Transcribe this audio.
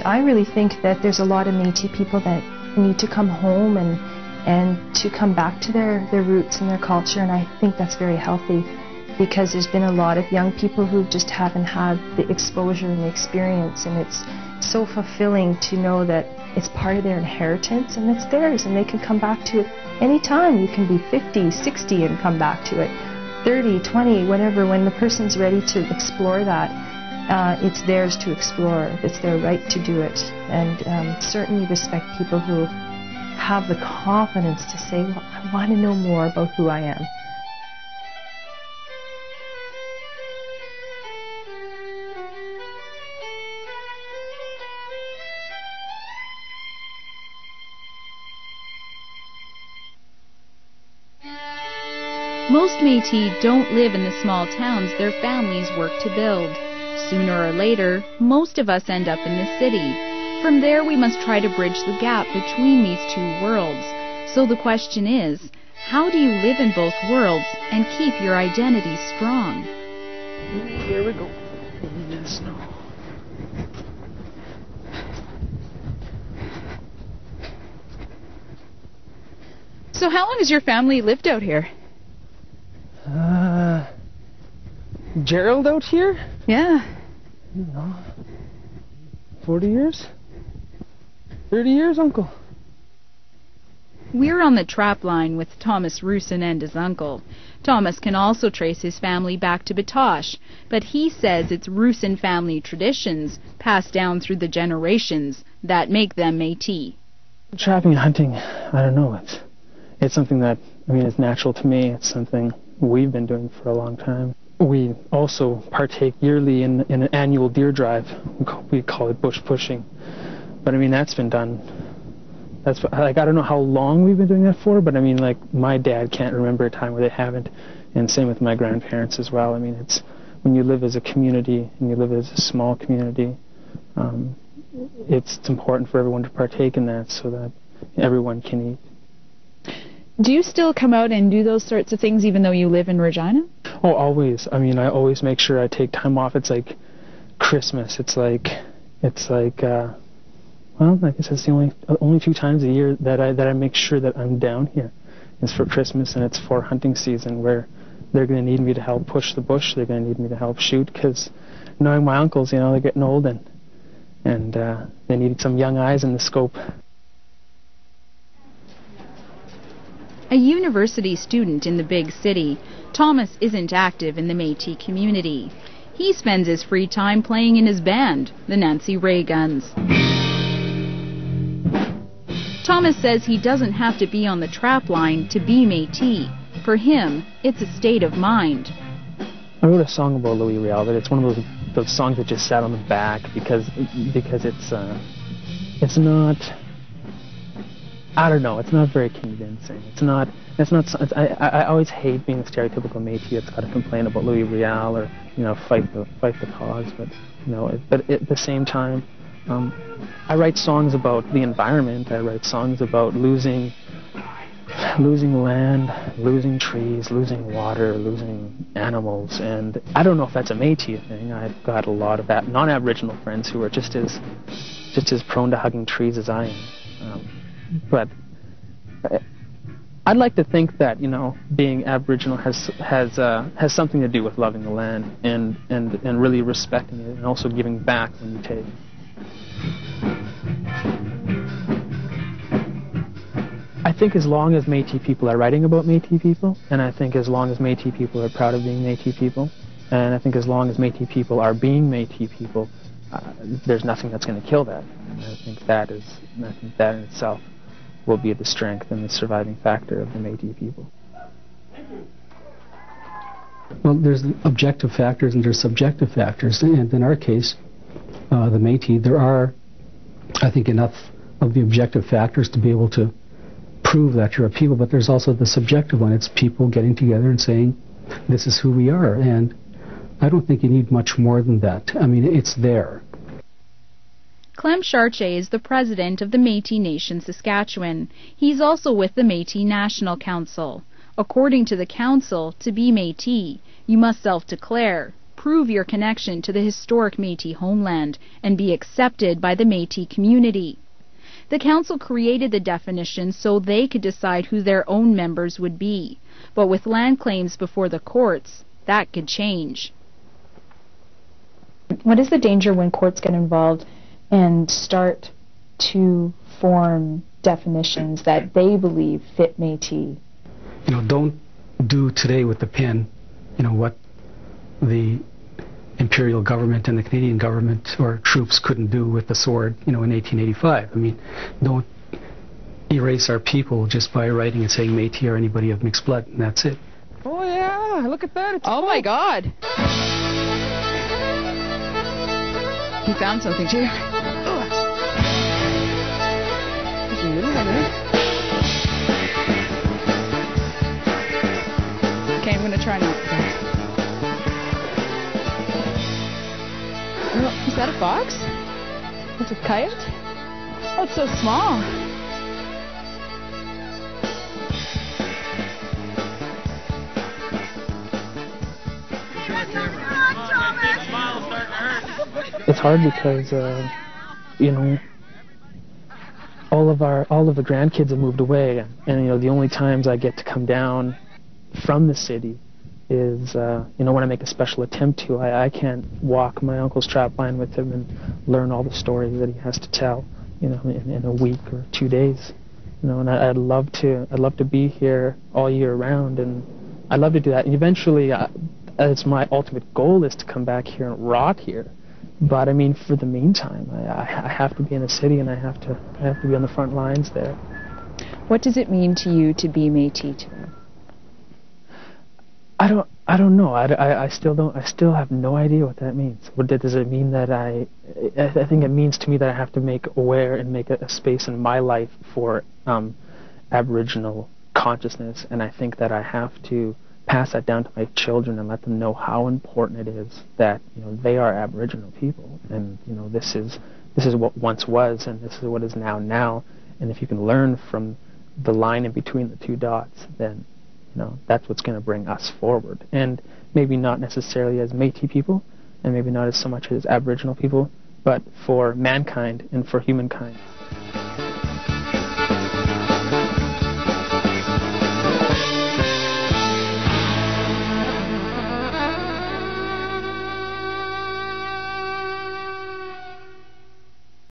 I really think that there's a lot of Métis people that need to come home and to come back to their roots and their culture, and I think that's very healthy, because there's been a lot of young people who just haven't had the exposure and the experience, and it's so fulfilling to know that it's part of their inheritance and it's theirs, and they can come back to it anytime. You can be 50, 60 and come back to it, 30, 20, whatever. When the person's ready to explore that, it's theirs to explore. It's their right to do it, and certainly respect people who have the confidence to say, well, I want to know more about who I am. Most Métis don't live in the small towns their families work to build. Sooner or later, most of us end up in the city. From there, we must try to bridge the gap between these two worlds. So the question is, how do you live in both worlds and keep your identity strong? Here we go. In the snow. So how long has your family lived out here? Gerald out here? Yeah. You know, 40 years? 30 years, Uncle. We're on the trap line with Thomas Roosin and his uncle. Thomas can also trace his family back to Batoche, but he says it's Roosin family traditions passed down through the generations that make them Métis. Trapping and hunting, I don't know, it's something that, I mean, it's natural to me. It's something we've been doing for a long time. We also partake yearly in an annual deer drive. We call it bush pushing. But I mean, that's been done. That's like, I don't know how long we've been doing that for, but I mean, like, my dad can't remember a time where they haven't, and same with my grandparents as well. I mean, it's when you live as a community and you live as a small community, it's important for everyone to partake in that so that everyone can eat. Do you still come out and do those sorts of things even though you live in Regina? Oh, always. I mean, I always make sure I take time off. It's like Christmas. It's like, well, I guess it's the only 2 times a year that I make sure that I'm down here. It's for Christmas and it's for hunting season, where they're going to need me to help push the bush. They're going to need me to help shoot, because knowing my uncles, you know, they're getting old and they need some young eyes in the scope. A university student in the big city, Thomas isn't active in the Métis community. He spends his free time playing in his band, the Nancy Ray Guns. Thomas says he doesn't have to be on the trap line to be Métis. For him, it's a state of mind. I wrote a song about Louis Riel, but it's one of those songs that just sat on the back because it's not, I don't know, it's not very convincing. I always hate being a stereotypical Métis that's got to complain about Louis Riel or, you know, fight the cause, but, you know, but at the same time, I write songs about the environment. I write songs about losing land, losing trees, losing water, losing animals, and I don't know if that's a Métis thing. I've got a lot of non-Aboriginal friends who are just as prone to hugging trees as I am. But I'd like to think that, you know, being Aboriginal has something to do with loving the land and really respecting it, and also giving back when you take. I think as long as Métis people are writing about Métis people, and I think as long as Métis people are proud of being Métis people, and I think as long as Métis people are being Métis people, there's nothing that's going to kill that. And I think that in itself will be the strength and the surviving factor of the Métis people. Well, there's objective factors and there's subjective factors, and in our case, the Métis, there are, I think, enough of the objective factors to be able to prove that you're a people, but there's also the subjective one. It's people getting together and saying, this is who we are, and I don't think you need much more than that. I mean, it's there. Clem Chartier is the president of the Métis Nation Saskatchewan. He's also with the Métis National Council. According to the council, to be Métis, you must self-declare, prove your connection to the historic Métis homeland and be accepted by the Métis community. The council created the definition so they could decide who their own members would be. But with land claims before the courts, that could change. What is the danger when courts get involved and start to form definitions that they believe fit Métis? Don't do today with the pen, what the imperial government and the Canadian government or troops couldn't do with the sword, in 1885. Don't erase our people just by writing and saying Métis or anybody of mixed blood, and that's it. Oh yeah, look at that. It's Oh full. my God! He found something too. There's a little one there. Okay, I'm gonna try now. Oh, is that a fox? It's a coyote. Oh, it's so small. It's hard because all of the grandkids have moved away, and the only times I get to come down from the city is when I make a special attempt to. I can't walk my uncle's trap line with him and learn all the stories that he has to tell in a week or 2 days. And I'd love to be here all year round, and I'd love to do that. And eventually, it's my ultimate goal is to come back here and rot here. But for the meantime, I have to be in the city, and I have to be on the front lines there. What does it mean to you to be Métis today? I don't know. I still have no idea what that means. Does it mean that I think it means to me that I have to make aware and make a space in my life for Aboriginal consciousness, and I think that I have to pass that down to my children and let them know how important it is that they are Aboriginal people, and this is what once was, and this is what is now, and if you can learn from the line in between the two dots, then that's what's going to bring us forward, and maybe not necessarily as Métis people, and maybe not as so much as Aboriginal people, but for mankind and for humankind.